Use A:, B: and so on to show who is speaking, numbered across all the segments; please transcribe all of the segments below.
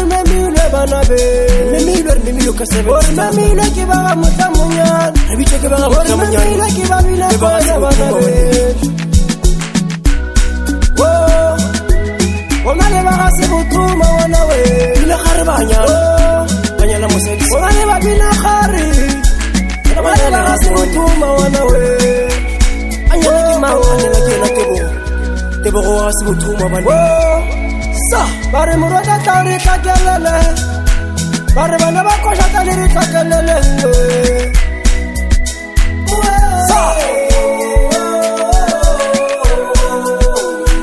A: Memilwe banabe Memilwe kasebe Memilwe kibaga mutamunyan Abiche kibaga mutamunyan Memilwe kibabila kona banabe Wamale baga sebutuma wanawe Bila khari Banyala museli Wamale babila khari Wamale baga sebutuma wanawe Anyala kimawa Anyala kena tebo goa sebutuma wanawe Bare murada tari kakelele Bare bana bakosha tari kakelele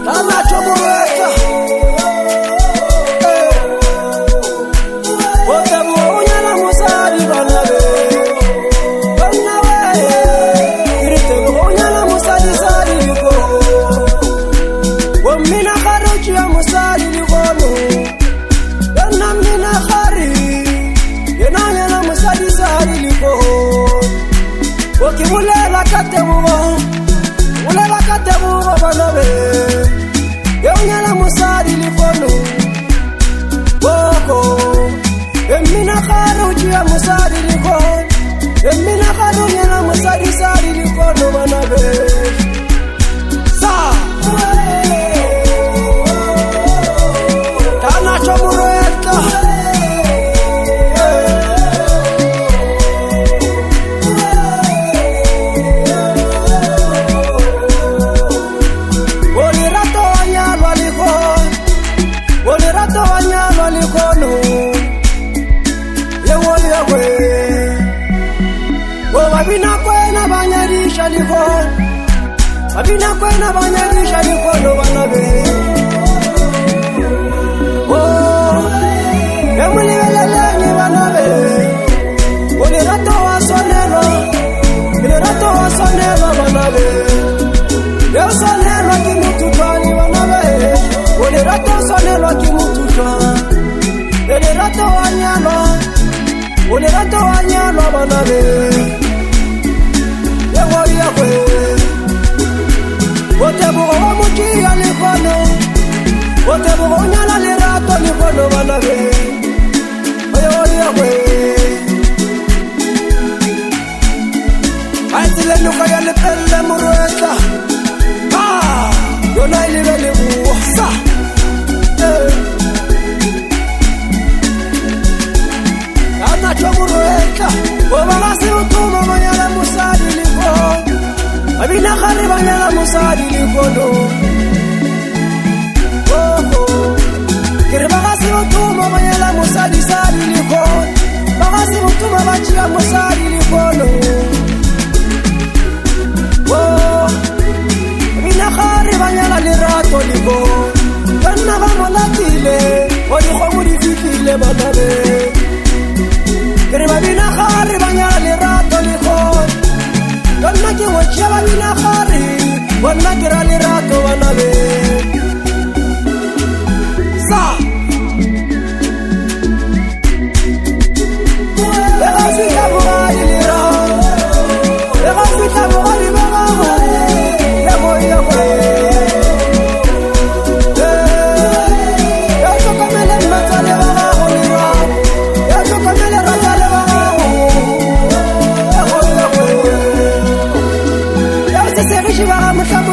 A: Tana chomureka Otebu unyala musari banabe Banawe Kiritebu unyala musari sari yuko Wamina karuchi ya musari Ulela katebuwa banabe Yonyala musari likono Woko Emina kharu jia musari likono Emina kharu nyala musari sari likono banabe Sa Tana chomureta Abina kwena banyarisha likono banabe Yamuli weleleni banabe Olerato wasonelo banabe Yosonelo kimututwani banabe Olerato sonelo kimututwani Olerato wanyalo banabe Yewoli yakwe Otebugo mukia likono Otebugo nyala lirato likono banabe Oyoli yakwe Aitile nuka ya lepele murueta Yona ilibeli buwa Sa Kana chomurueta Wabagasi utuma manyala musadi likono Abina khari banyala musadi likono Kere bagasi utuma banyala musadi sadi likono Bagasi utuma bachia musadi likono Abina khari banyala lirato likono Kana bamolatile Odi khomuri fikile banabe Kere babina khari banyala lirato likono Wana ki wachaba bila khari Wana kira lirato wanabe Sa Legafika buhari lirato Legafika buhari bagamu Yamo Yato kamele matale bagamu lirato Yato kamele ratale bagamu Yamo Shiva Mutamu